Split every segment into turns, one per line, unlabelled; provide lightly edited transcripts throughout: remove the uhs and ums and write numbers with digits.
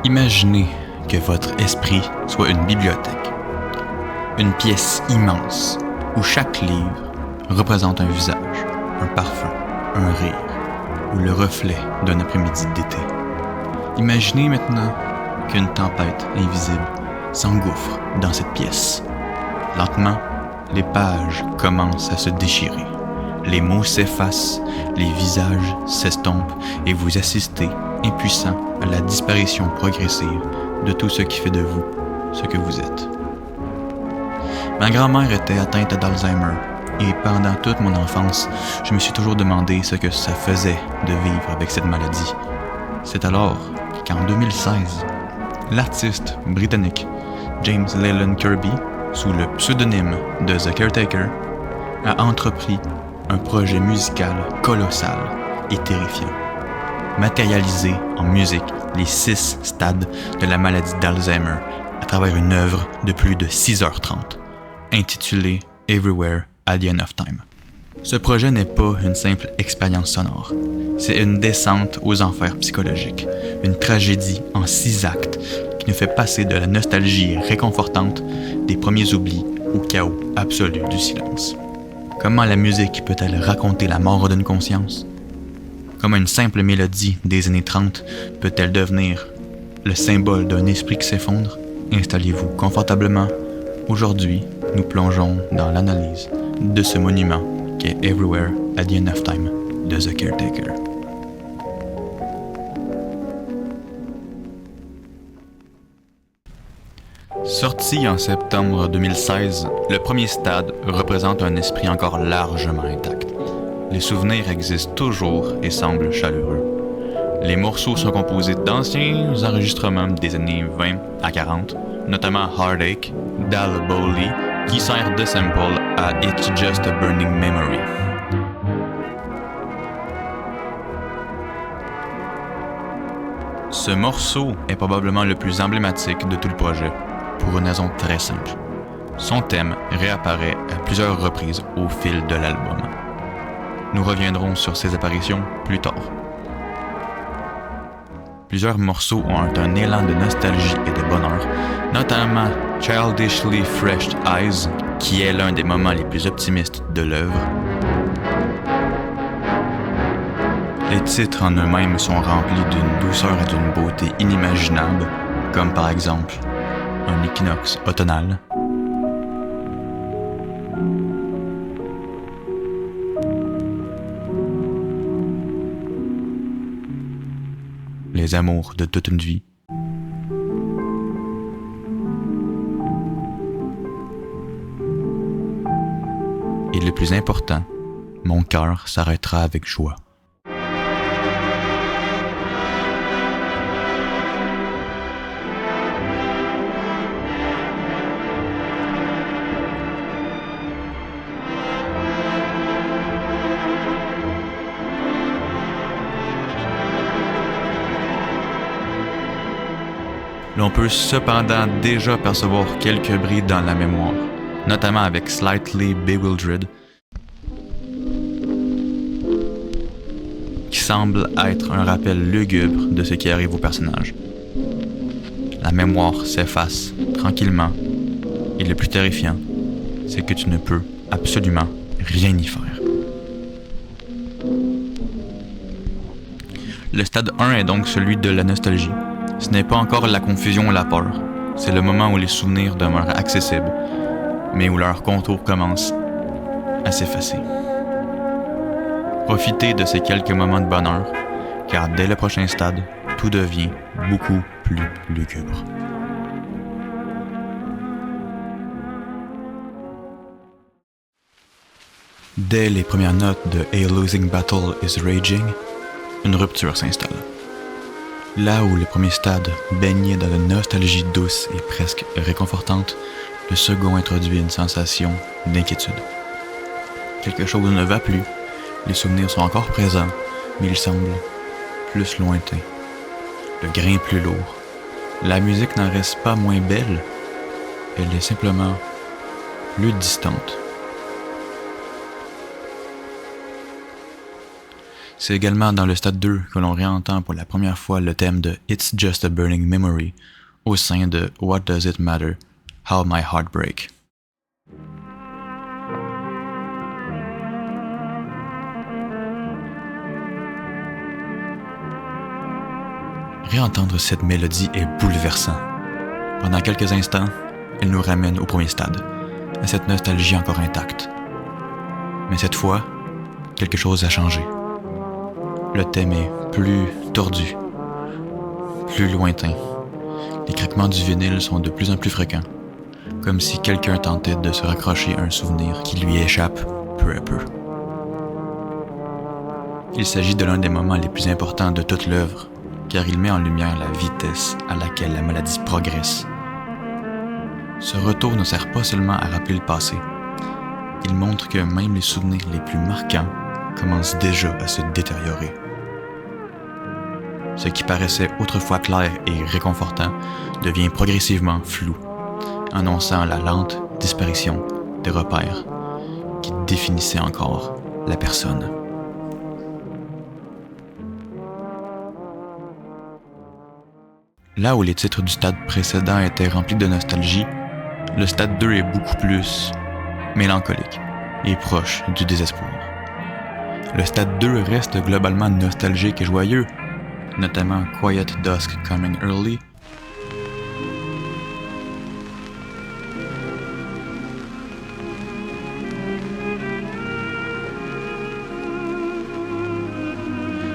Imaginez que votre esprit soit une bibliothèque. Une pièce immense où chaque livre représente un visage, un parfum, un rire ou le reflet d'un après-midi d'été. Imaginez maintenant qu'une tempête invisible s'engouffre dans cette pièce. Lentement, les pages commencent à se déchirer. Les mots s'effacent, les visages s'estompent et vous assistez, impuissant, à la disparition progressive de tout ce qui fait de vous ce que vous êtes. Ma grand-mère était atteinte d'Alzheimer et pendant toute mon enfance, je me suis toujours demandé ce que ça faisait de vivre avec cette maladie. C'est alors qu'en 2016, l'artiste britannique James Leyland Kirby, sous le pseudonyme de The Caretaker, a entrepris un projet musical colossal et terrifiant. Matérialiser en musique les 6 stades de la maladie d'Alzheimer à travers une œuvre de plus de 6h30, intitulée Everywhere at the End of Time. Ce projet n'est pas une simple expérience sonore, c'est une descente aux enfers psychologiques, une tragédie en 6 actes qui nous fait passer de la nostalgie réconfortante des premiers oublis au chaos absolu du silence. Comment la musique peut-elle raconter la mort d'une conscience? Comment une simple mélodie des années 30 peut-elle devenir le symbole d'un esprit qui s'effondre? Installez-vous confortablement. Aujourd'hui, nous plongeons dans l'analyse de ce monument qu'est Everywhere at the End of Time de The Caretaker. Sorti en septembre 2016, le premier stade représente un esprit encore largement intact. Les souvenirs existent toujours et semblent chaleureux. Les morceaux sont composés d'anciens enregistrements des années 20 à 40, notamment Heartache d'Al Bowley, qui sert de sample à It's Just a Burning Memory. Ce morceau est probablement le plus emblématique de tout le projet, pour une raison très simple. Son thème réapparaît à plusieurs reprises au fil de l'album. Nous reviendrons sur ces apparitions plus tard. Plusieurs morceaux ont un élan de nostalgie et de bonheur, notamment Childishly Fresh Eyes, qui est l'un des moments les plus optimistes de l'œuvre. Les titres en eux-mêmes sont remplis d'une douceur et d'une beauté inimaginables, comme par exemple un équinoxe automnal, les amours de toute une vie, et le plus important, mon cœur s'arrêtera avec joie. L'on peut cependant déjà percevoir quelques bris dans la mémoire, notamment avec Slightly Bewildered, qui semble être un rappel lugubre de ce qui arrive au personnage. La mémoire s'efface tranquillement, et le plus terrifiant, c'est que tu ne peux absolument rien y faire. Le stade 1 est donc celui de la nostalgie. Ce n'est pas encore la confusion ou la peur, c'est le moment où les souvenirs demeurent accessibles, mais où leur contour commence à s'effacer. Profitez de ces quelques moments de bonheur, car dès le prochain stade, tout devient beaucoup plus lugubre. Dès les premières notes de A Losing Battle is Raging, une rupture s'installe. Là où le premier stade baignait dans une nostalgie douce et presque réconfortante, le second introduit une sensation d'inquiétude. Quelque chose ne va plus, les souvenirs sont encore présents, mais ils semblent plus lointains. Le grain plus lourd. La musique n'en reste pas moins belle, elle est simplement plus distante. C'est également dans le stade 2 que l'on réentend pour la première fois le thème de It's Just a Burning Memory au sein de What Does It Matter? How My Heart Break. Réentendre cette mélodie est bouleversant. Pendant quelques instants, elle nous ramène au premier stade, à cette nostalgie encore intacte. Mais cette fois, quelque chose a changé. Le thème est plus tordu, plus lointain. Les craquements du vinyle sont de plus en plus fréquents, comme si quelqu'un tentait de se raccrocher à un souvenir qui lui échappe peu à peu. Il s'agit de l'un des moments les plus importants de toute l'œuvre, car il met en lumière la vitesse à laquelle la maladie progresse. Ce retour ne sert pas seulement à rappeler le passé, il montre que même les souvenirs les plus marquants commencent déjà à se détériorer. Ce qui paraissait autrefois clair et réconfortant devient progressivement flou, annonçant la lente disparition des repères qui définissaient encore la personne. Là où les titres du stade précédent étaient remplis de nostalgie, le stade 2 est beaucoup plus mélancolique et proche du désespoir. Le stade 2 reste globalement nostalgique et joyeux, notamment Quiet Dusk Coming Early,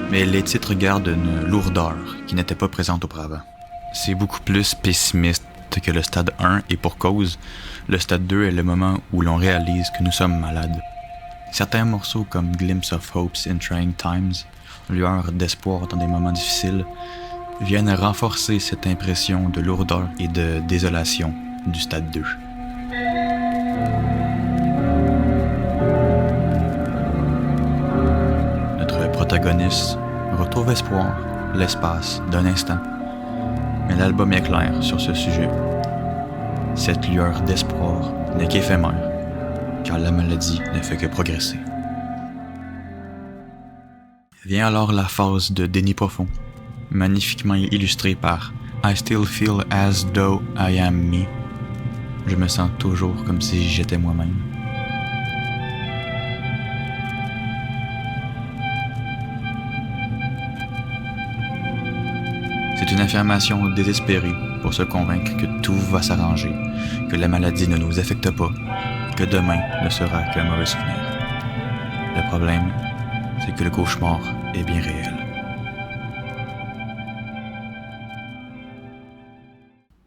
mais les titres gardent une lourdeur qui n'était pas présente auparavant. C'est beaucoup plus pessimiste que le stade 1 et pour cause, le stade 2 est le moment où l'on réalise que nous sommes malades. Certains morceaux comme Glimpse of Hopes in Trying Times, lueur d'espoir dans des moments difficiles, viennent renforcer cette impression de lourdeur et de désolation du stade 2. Notre protagoniste retrouve espoir, l'espace d'un instant, mais l'album est clair sur ce sujet. Cette lueur d'espoir n'est qu'éphémère, car la maladie ne fait que progresser. Vient alors la phase de déni profond, magnifiquement illustrée par I still feel as though I am me. Je me sens toujours comme si j'étais moi-même. C'est une affirmation désespérée pour se convaincre que tout va s'arranger, que la maladie ne nous affecte pas, que demain ne sera qu'un mauvais souvenir. Le problème, c'est que le cauchemar est bien réel.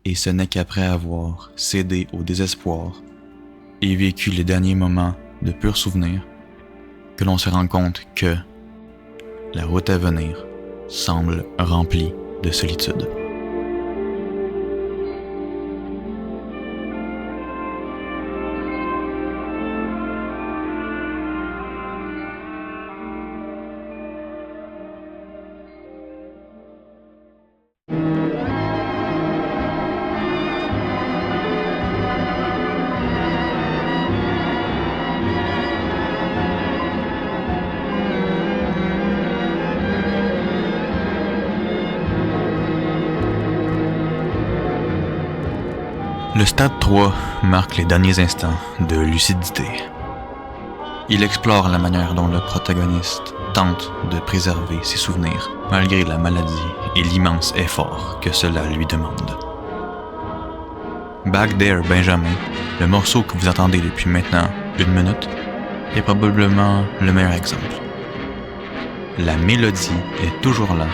Et ce n'est qu'après avoir cédé au désespoir et vécu les derniers moments de pur souvenir que l'on se rend compte que la route à venir semble remplie de solitude. Le stade 3 marque les derniers instants de lucidité. Il explore la manière dont le protagoniste tente de préserver ses souvenirs, malgré la maladie et l'immense effort que cela lui demande. Back There, Benjamin, le morceau que vous entendez depuis maintenant 1 minute, est probablement le meilleur exemple. La mélodie est toujours là,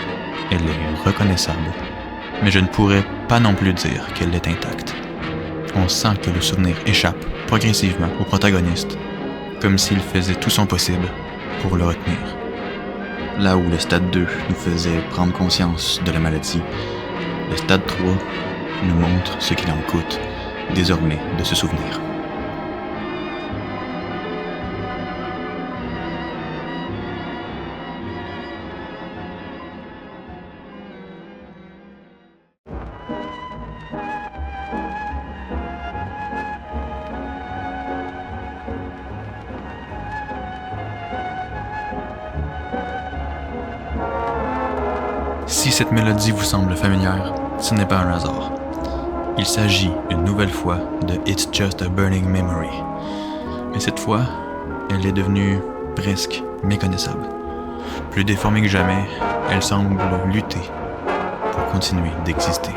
elle est reconnaissable, mais je ne pourrais pas non plus dire qu'elle est intacte. On sent que le souvenir échappe progressivement au protagoniste, comme s'il faisait tout son possible pour le retenir. Là où le stade 2 nous faisait prendre conscience de la maladie, le stade 3 nous montre ce qu'il en coûte désormais de se souvenir. Si cette mélodie vous semble familière, ce n'est pas un hasard. Il s'agit une nouvelle fois de It's Just a Burning Memory. Mais cette fois, elle est devenue presque méconnaissable. Plus déformée que jamais, elle semble lutter pour continuer d'exister.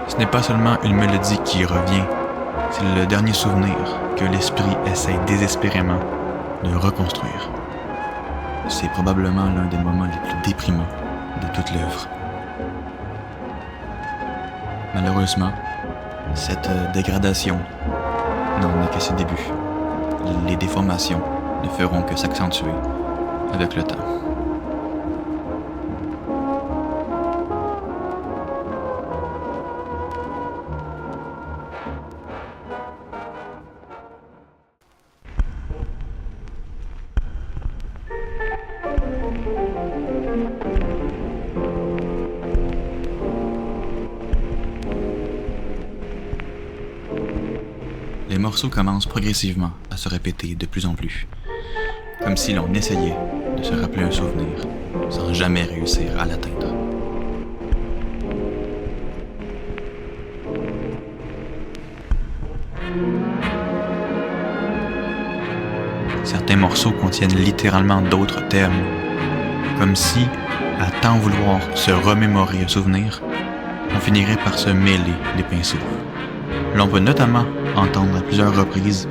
Ce n'est pas seulement une mélodie qui revient, c'est le dernier souvenir que l'esprit essaie désespérément de reconstruire. C'est probablement l'un des moments les plus déprimants de toute l'œuvre. Malheureusement, cette dégradation n'en est qu'à ses débuts. Les déformations ne feront que s'accentuer avec le temps. Les morceaux commencent progressivement à se répéter de plus en plus, comme si l'on essayait de se rappeler un souvenir sans jamais réussir à l'atteindre. Certains morceaux contiennent littéralement d'autres thèmes, comme si, à tant vouloir se remémorer un souvenir, on finirait par se mêler les pinceaux. L'on peut notamment entendre à plusieurs reprises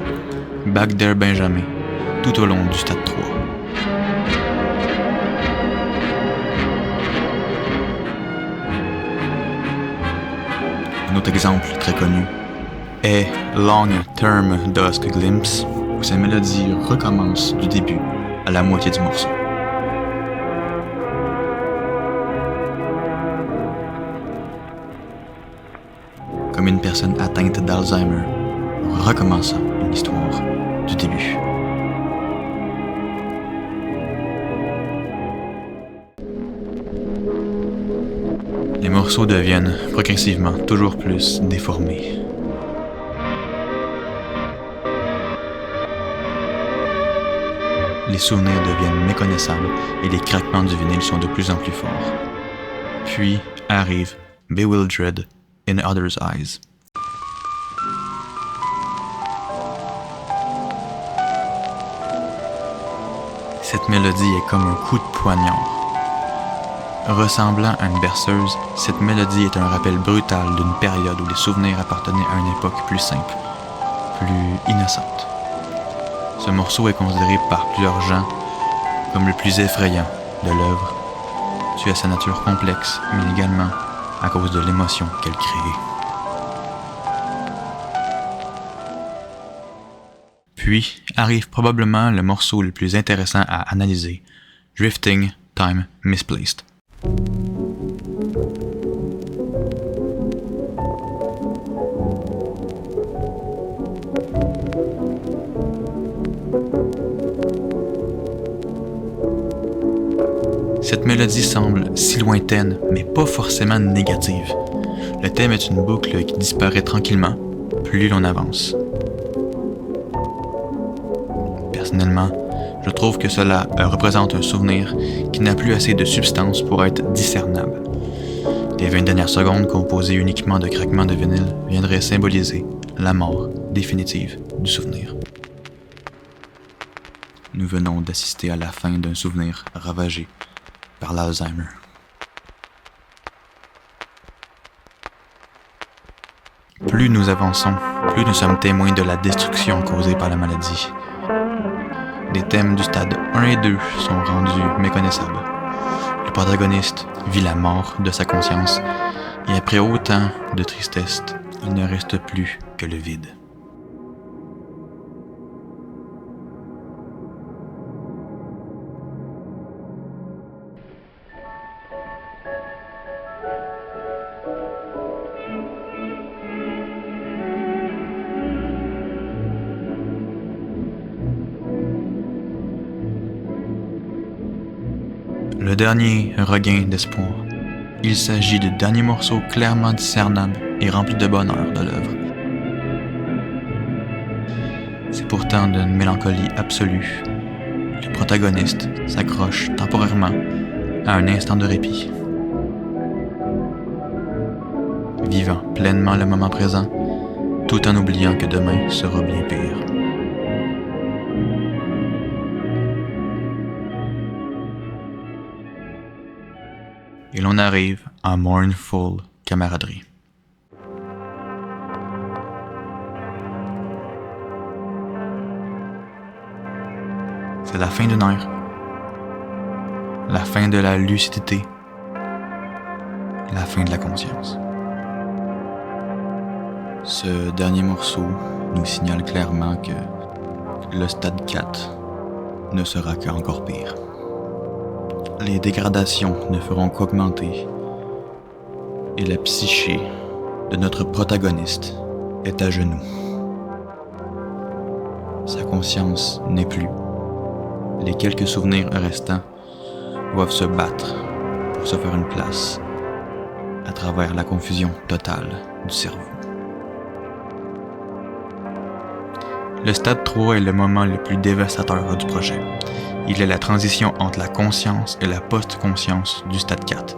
Back There Benjamin tout au long du stade 3. Un autre exemple très connu est Long Term Dusk Glimpse, où sa mélodie recommence du début à la moitié du morceau. Comme une personne atteinte d'Alzheimer, recommençant une histoire du début. Les morceaux deviennent progressivement toujours plus déformés. Les souvenirs deviennent méconnaissables et les craquements du vinyle sont de plus en plus forts. Puis arrive Bewildered in Others' Eyes. Cette mélodie est comme un coup de poignard. Ressemblant à une berceuse, cette mélodie est un rappel brutal d'une période où les souvenirs appartenaient à une époque plus simple, plus innocente. Ce morceau est considéré par plusieurs gens comme le plus effrayant de l'œuvre, dû à sa nature complexe, mais également à cause de l'émotion qu'elle crée. Puis arrive probablement le morceau le plus intéressant à analyser, Drifting Time Misplaced. Cette mélodie semble si lointaine, mais pas forcément négative. Le thème est une boucle qui disparaît tranquillement, plus l'on avance. Personnellement, je trouve que cela représente un souvenir qui n'a plus assez de substance pour être discernable. Les 20 dernières secondes composées uniquement de craquements de vinyle viendraient symboliser la mort définitive du souvenir. Nous venons d'assister à la fin d'un souvenir ravagé par l'Alzheimer. Plus nous avançons, plus nous sommes témoins de la destruction causée par la maladie. Les thèmes du stade 1 et 2 sont rendus méconnaissables. Le protagoniste vit la mort de sa conscience et après autant de tristesse, il ne reste plus que le vide. Le dernier regain d'espoir. Il s'agit du dernier morceau clairement discernable et rempli de bonheur de l'œuvre. C'est pourtant d'une mélancolie absolue. Le protagoniste s'accroche temporairement à un instant de répit. Vivant pleinement le moment présent, tout en oubliant que demain sera bien pire. Et l'on arrive à Mournful Camaraderie. C'est la fin d'une ère, la fin de la lucidité, la fin de la conscience. Ce dernier morceau nous signale clairement que le stade 4 ne sera qu'encore pire. Les dégradations ne feront qu'augmenter et la psyché de notre protagoniste est à genoux. Sa conscience n'est plus. Les quelques souvenirs restants doivent se battre pour se faire une place à travers la confusion totale du cerveau. Le stade 3 est le moment le plus dévastateur du projet. Il est la transition entre la conscience et la post-conscience du stade 4.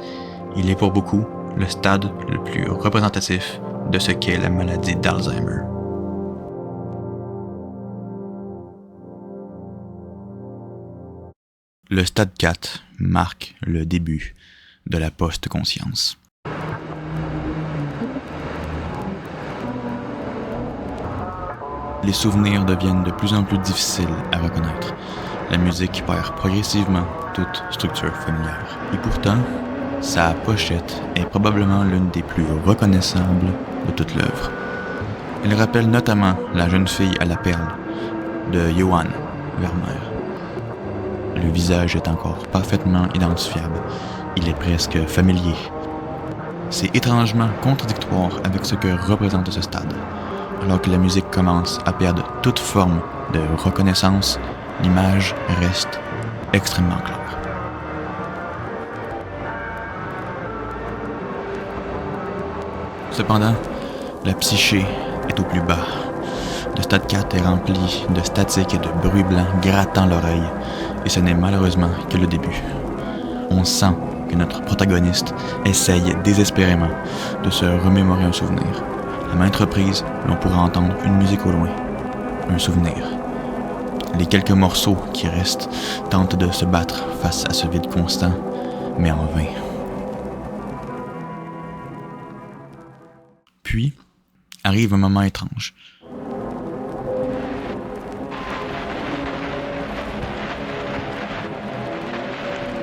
Il est pour beaucoup le stade le plus représentatif de ce qu'est la maladie d'Alzheimer. Le stade 4 marque le début de la post-conscience. Les souvenirs deviennent de plus en plus difficiles à reconnaître. La musique perd progressivement toute structure familière. Et pourtant, sa pochette est probablement l'une des plus reconnaissables de toute l'œuvre. Elle rappelle notamment La jeune fille à la perle de Johann Vermeer. Le visage est encore parfaitement identifiable. Il est presque familier. C'est étrangement contradictoire avec ce que représente ce stade. Alors que la musique commence à perdre toute forme de reconnaissance, l'image reste extrêmement claire. Cependant, la psyché est au plus bas. Le stade 4 est rempli de statiques et de bruits blancs grattant l'oreille, et ce n'est malheureusement que le début. On sent que notre protagoniste essaye désespérément de se remémorer un souvenir. À maintes reprises, l'on pourra entendre une musique au loin, un souvenir. Les quelques morceaux qui restent tentent de se battre face à ce vide constant, mais en vain. Puis, arrive un moment étrange.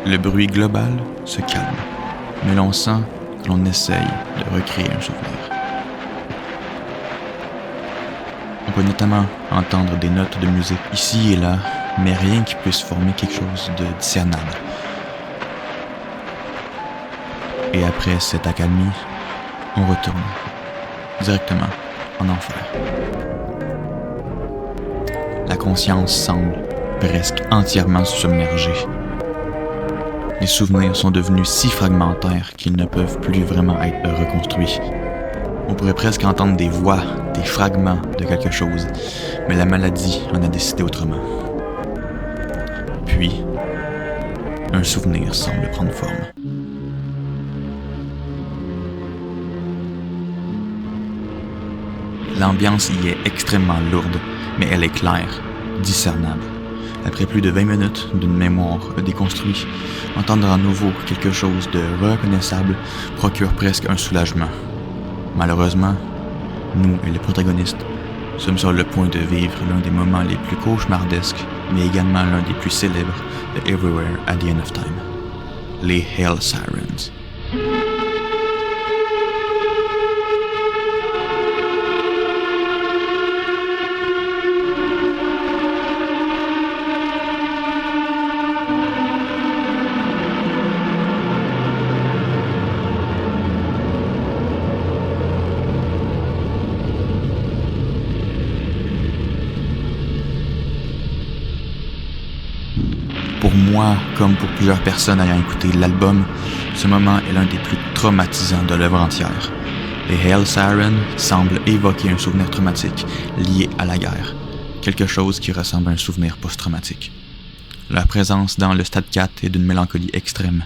Le bruit global se calme, mais l'on sent que l'on essaye de recréer un souvenir. On peut notamment entendre des notes de musique ici et là, mais rien qui puisse former quelque chose de discernable. Et après cette accalmie, on retourne directement en enfer. La conscience semble presque entièrement submergée. Les souvenirs sont devenus si fragmentaires qu'ils ne peuvent plus vraiment être reconstruits. On pourrait presque entendre des voix, des fragments de quelque chose, mais la maladie en a décidé autrement. Puis, un souvenir semble prendre forme. L'ambiance y est extrêmement lourde, mais elle est claire, discernable. Après plus de 20 minutes d'une mémoire déconstruite, entendre à nouveau quelque chose de reconnaissable procure presque un soulagement. Malheureusement, nous et les protagonistes sommes sur le point de vivre l'un des moments les plus cauchemardesques, mais également l'un des plus célèbres de Everywhere at the End of Time, les Hell Sirens. Pour moi, comme pour plusieurs personnes ayant écouté l'album, ce moment est l'un des plus traumatisants de l'œuvre entière. Les Hell Sirens semblent évoquer un souvenir traumatique lié à la guerre, quelque chose qui ressemble à un souvenir post-traumatique. Leur présence dans le stade 4 est d'une mélancolie extrême,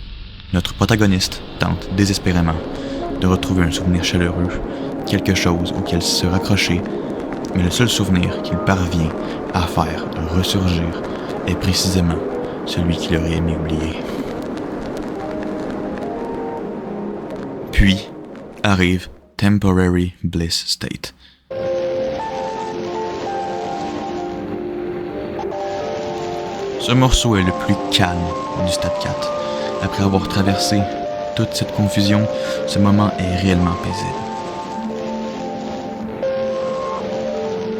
Notre protagoniste tente désespérément de retrouver un souvenir chaleureux, quelque chose auquel se raccrocher, mais le seul souvenir qu'il parvient à faire ressurgir est précisément celui qu'il aurait aimé oublier. Puis arrive Temporary Bliss State. Ce morceau est le plus calme du stade 4. Après avoir traversé toute cette confusion, ce moment est réellement paisible.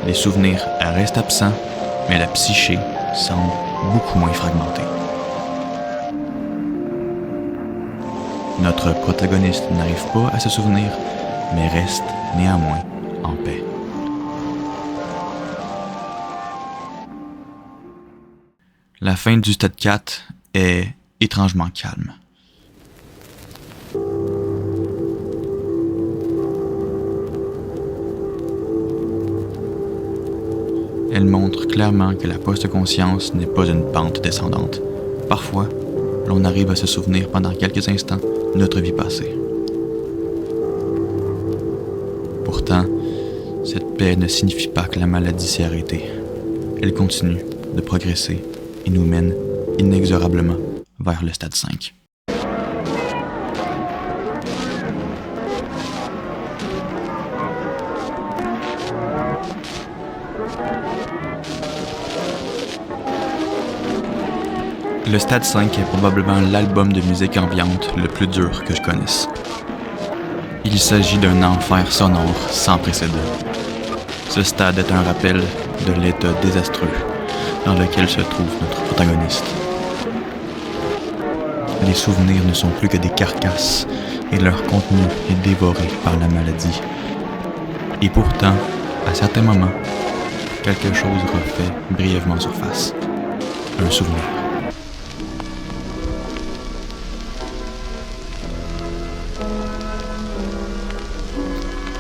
Les souvenirs restent absents, mais la psyché semble beaucoup moins fragmentée. Notre protagoniste n'arrive pas à se souvenir, mais reste néanmoins en paix. La fin du stade 4 est étrangement calme. Elle montre clairement que la post-conscience n'est pas une pente descendante. Parfois, l'on arrive à se souvenir pendant quelques instants de notre vie passée. Pourtant, cette paix ne signifie pas que la maladie s'est arrêtée. Elle continue de progresser et nous mène inexorablement vers le stade 5. Le stade 5 est probablement l'album de musique ambiante le plus dur que je connaisse. Il s'agit d'un enfer sonore sans précédent. Ce stade est un rappel de l'état désastreux dans lequel se trouve notre protagoniste. Les souvenirs ne sont plus que des carcasses et leur contenu est dévoré par la maladie. Et pourtant, à certains moments, quelque chose refait brièvement surface. Un souvenir.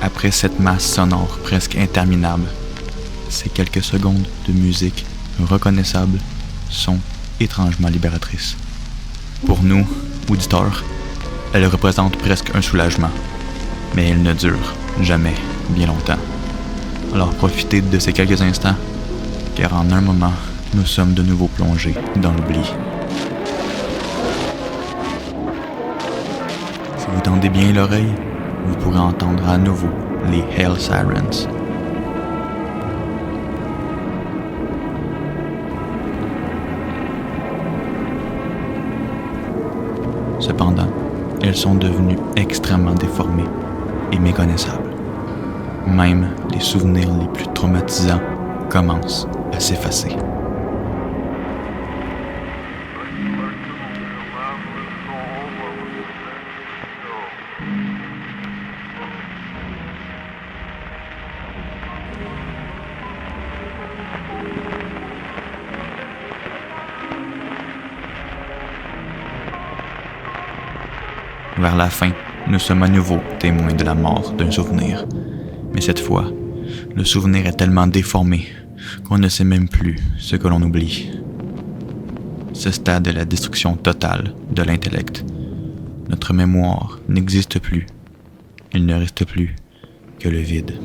Après cette masse sonore presque interminable, ces quelques secondes de musique reconnaissable sont étrangement libératrices. Pour nous, auditeurs, elles représentent presque un soulagement, mais elles ne durent jamais bien longtemps. Alors profitez de ces quelques instants, car en un moment, nous sommes de nouveau plongés dans l'oubli. Si vous tendez bien l'oreille, vous pourrez entendre à nouveau les Hell Sirens. Cependant, elles sont devenues extrêmement déformées et méconnaissables. Même les souvenirs les plus traumatisants commencent à s'effacer. Vers la fin, nous sommes à nouveau témoins de la mort d'un souvenir. Mais cette fois, le souvenir est tellement déformé qu'on ne sait même plus ce que l'on oublie. Ce stade est la destruction totale de l'intellect. Notre mémoire n'existe plus. Il ne reste plus que le vide.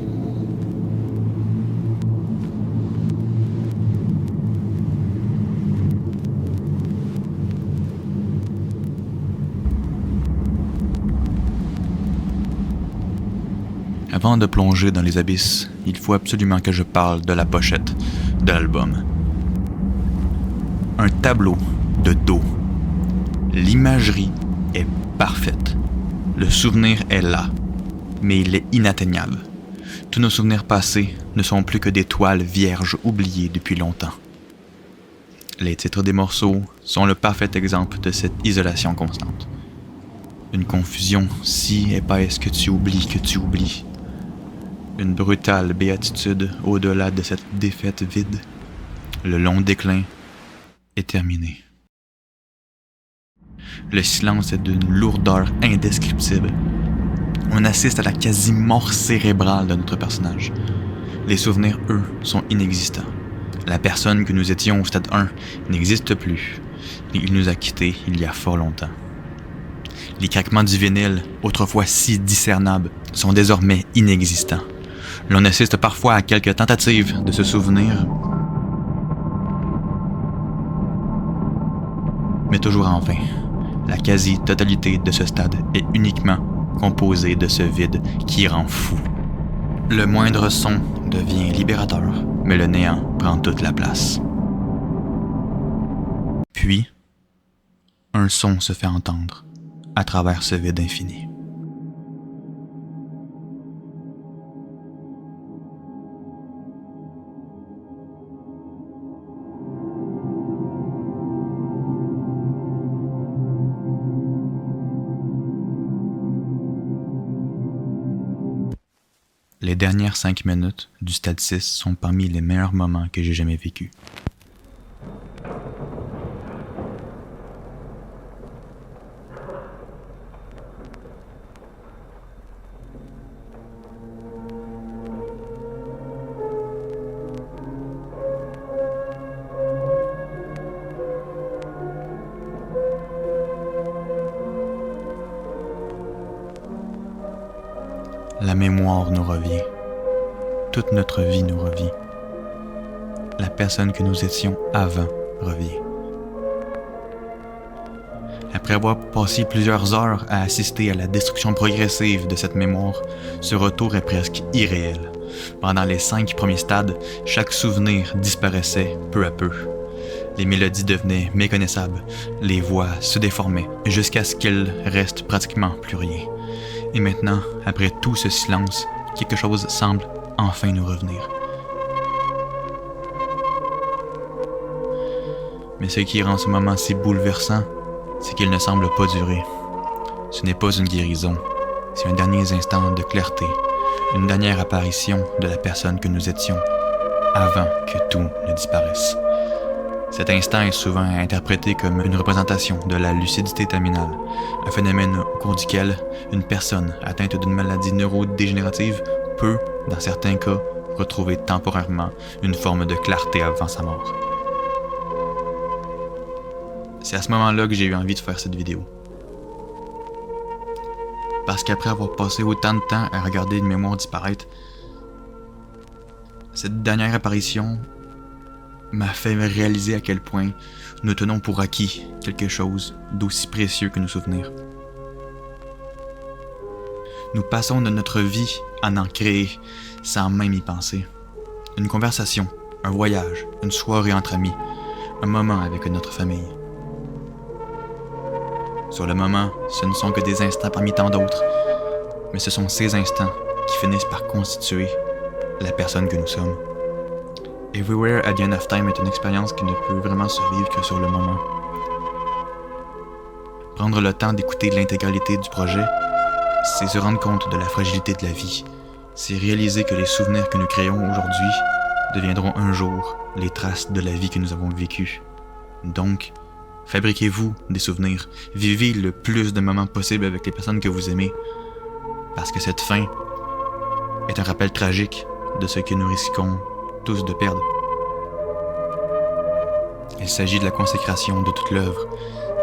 Avant de plonger dans les abysses, il faut absolument que je parle de la pochette de l'album. Un tableau de dos. L'imagerie est parfaite. Le souvenir est là, mais il est inatteignable. Tous nos souvenirs passés ne sont plus que des toiles vierges oubliées depuis longtemps. Les titres des morceaux sont le parfait exemple de cette isolation constante. Une confusion si épaisse que tu oublies. Une brutale béatitude au-delà de cette défaite vide. Le long déclin est terminé. Le silence est d'une lourdeur indescriptible. On assiste à la quasi-mort cérébrale de notre personnage. Les souvenirs, eux, sont inexistants. La personne que nous étions au stade 1 n'existe plus, et il nous a quittés il y a fort longtemps. Les craquements du vinyle, autrefois si discernables, sont désormais inexistants. L'on assiste parfois à quelques tentatives de se souvenir, mais toujours en vain. La quasi-totalité de ce stade est uniquement composée de ce vide qui rend fou. Le moindre son devient libérateur, mais le néant prend toute la place. Puis, un son se fait entendre à travers ce vide infini. Les dernières 5 minutes du stade 6 sont parmi les meilleurs moments que j'ai jamais vécus. La mémoire nous revient. Toute notre vie nous revient. La personne que nous étions avant revient. Après avoir passé plusieurs heures à assister à la destruction progressive de cette mémoire, ce retour est presque irréel. Pendant les 5 premiers stades, chaque souvenir disparaissait peu à peu. Les mélodies devenaient méconnaissables, les voix se déformaient, jusqu'à ce qu'il reste pratiquement plus rien. Et maintenant, après tout ce silence, quelque chose semble enfin nous revenir. Mais ce qui rend ce moment si bouleversant, c'est qu'il ne semble pas durer. Ce n'est pas une guérison, c'est un dernier instant de clarté, une dernière apparition de la personne que nous étions, avant que tout ne disparaisse. Cet instant est souvent interprété comme une représentation de la lucidité terminale, un phénomène au cours duquel une personne atteinte d'une maladie neurodégénérative peut, dans certains cas, retrouver temporairement une forme de clarté avant sa mort. C'est à ce moment-là que j'ai eu envie de faire cette vidéo. Parce qu'après avoir passé autant de temps à regarder une mémoire disparaître, cette dernière apparition m'a fait réaliser à quel point nous tenons pour acquis quelque chose d'aussi précieux que nos souvenirs. Nous passons de notre vie à en créer sans même y penser. Une conversation, un voyage, une soirée entre amis, un moment avec notre famille. Sur le moment, ce ne sont que des instants parmi tant d'autres, mais ce sont ces instants qui finissent par constituer la personne que nous sommes. Everywhere at the End of Time est une expérience qui ne peut vraiment se vivre que sur le moment. Prendre le temps d'écouter l'intégralité du projet, c'est se rendre compte de la fragilité de la vie. C'est réaliser que les souvenirs que nous créons aujourd'hui deviendront un jour les traces de la vie que nous avons vécue. Donc, fabriquez-vous des souvenirs. Vivez le plus de moments possible avec les personnes que vous aimez. Parce que cette fin est un rappel tragique de ce que nous risquons tous de perdre. Il s'agit de la consécration de toute l'œuvre.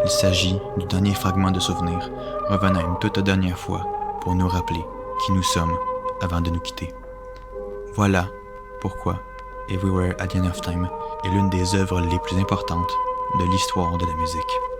Il s'agit du dernier fragment de souvenir, revenant une toute dernière fois pour nous rappeler qui nous sommes avant de nous quitter. Voilà pourquoi Everywhere at the End of Time est l'une des œuvres les plus importantes de l'histoire de la musique.